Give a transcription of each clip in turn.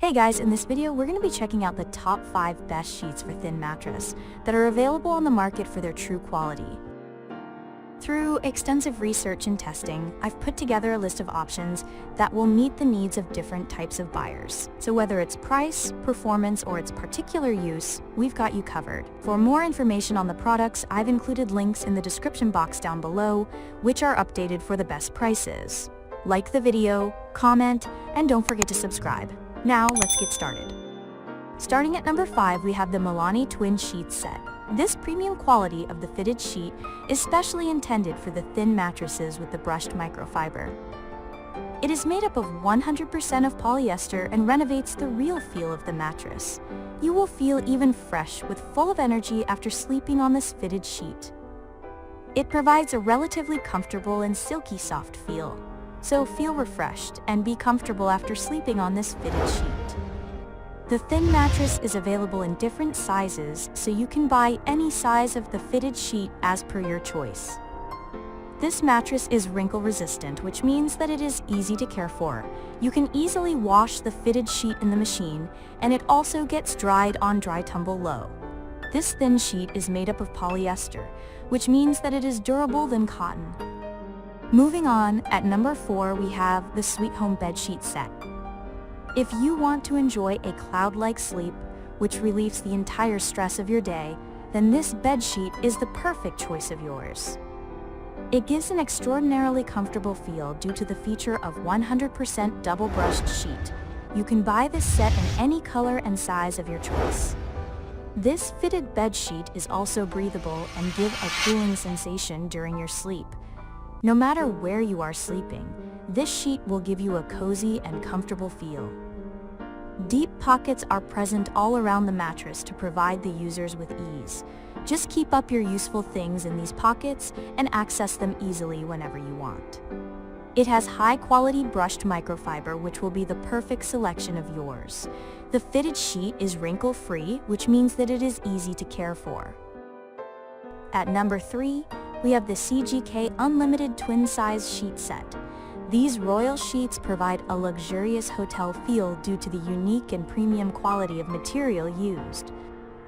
Hey guys, in this video we're going to be checking out the top 5 best sheets for thin mattress that are available on the market for their true quality. Through extensive research and testing, I've put together a list of options that will meet the needs of different types of buyers. So whether it's price, performance, or its particular use, we've got you covered. For more information on the products, I've included links in the description box down below, which are updated for the best prices. Like the video, comment, and don't forget to subscribe. Now, let's get started. Starting at number 5, we have the Mellanni Twin Sheet Set. This premium quality of the fitted sheet is specially intended for the thin mattresses with the brushed microfiber. It is made up of 100% of polyester and renovates the real feel of the mattress. You will feel even fresh with full of energy after sleeping on this fitted sheet. It provides a relatively comfortable and silky soft feel. So feel refreshed and be comfortable after sleeping on this fitted sheet. The thin mattress is available in different sizes, so you can buy any size of the fitted sheet as per your choice. This mattress is wrinkle resistant, which means that it is easy to care for. You can easily wash the fitted sheet in the machine, and it also gets dried on dry tumble low. This thin sheet is made up of polyester, which means that it is durable than cotton. Moving on, at number 4 we have the Sweet Home Bedsheet Set. If you want to enjoy a cloud-like sleep, which relieves the entire stress of your day, then this bedsheet is the perfect choice of yours. It gives an extraordinarily comfortable feel due to the feature of 100% double-brushed sheet. You can buy this set in any color and size of your choice. This fitted bedsheet is also breathable and give a cooling sensation during your sleep. No matter where you are sleeping, this sheet will give you a cozy and comfortable feel. Deep pockets are present all around the mattress to provide the users with ease. Just keep up your useful things in these pockets and access them easily whenever you want. It has high-quality brushed microfiber, which will be the perfect selection of yours. The fitted sheet is wrinkle-free, which means that it is easy to care for. At number 3, we have the CGK Unlimited Twin Size Sheet Set. These royal sheets provide a luxurious hotel feel due to the unique and premium quality of material used.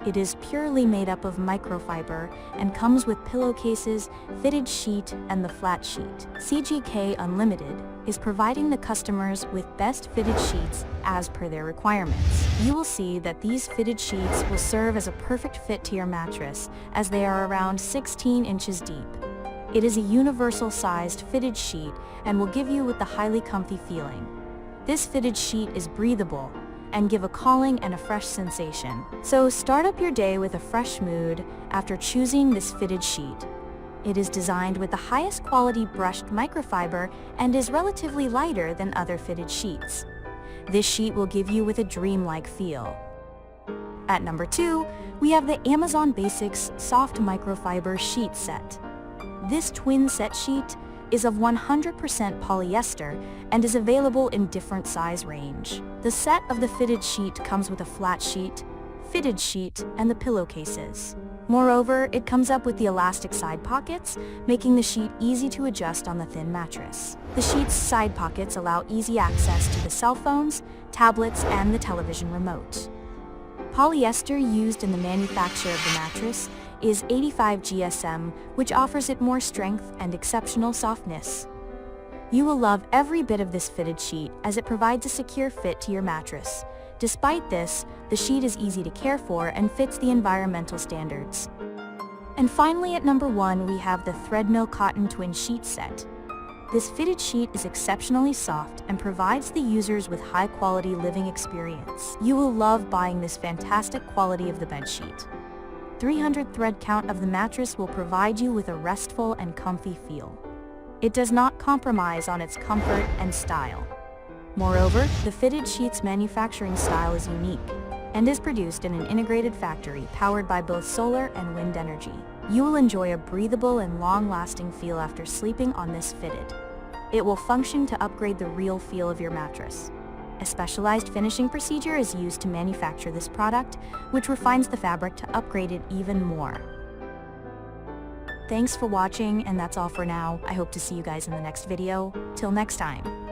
It is purely made up of microfiber and comes with pillowcases, fitted sheet, and the flat sheet. CGK Unlimited is providing the customers with best fitted sheets as per their requirements. You will see that these fitted sheets will serve as a perfect fit to your mattress, as they are around 16 inches deep. It is a universal-sized fitted sheet and will give you with the highly comfy feeling. This fitted sheet is breathable and give a calming and a fresh sensation. So start up your day with a fresh mood after choosing this fitted sheet. It is designed with the highest quality brushed microfiber and is relatively lighter than other fitted sheets. This sheet will give you with a dreamlike feel. At number 2, we have the Amazon Basics Soft Microfiber Sheet Set. This twin set sheet is of 100% polyester and is available in different size range. The set of the fitted sheet comes with a flat sheet, fitted sheet, and the pillowcases. Moreover, it comes up with the elastic side pockets, making the sheet easy to adjust on the thin mattress. The sheet's side pockets allow easy access to the cell phones, tablets, and the television remote. Polyester used in the manufacture of the mattress is 85 GSM, which offers it more strength and exceptional softness. You will love every bit of this fitted sheet as it provides a secure fit to your mattress. Despite this, the sheet is easy to care for and fits the environmental standards. And finally, at number 1, we have the Threadmill Cotton Twin Sheet Set. This fitted sheet is exceptionally soft and provides the users with high-quality living experience. You will love buying this fantastic quality of the bedsheet. 300 thread count of the mattress will provide you with a restful and comfy feel. It does not compromise on its comfort and style. Moreover, the fitted sheet's manufacturing style is unique and is produced in an integrated factory powered by both solar and wind energy. You will enjoy a breathable and long-lasting feel after sleeping on this fitted. It will function to upgrade the real feel of your mattress. A specialized finishing procedure is used to manufacture this product, which refines the fabric to upgrade it even more. Thanks for watching, and that's all for now. I hope to see you guys in the next video. Till next time.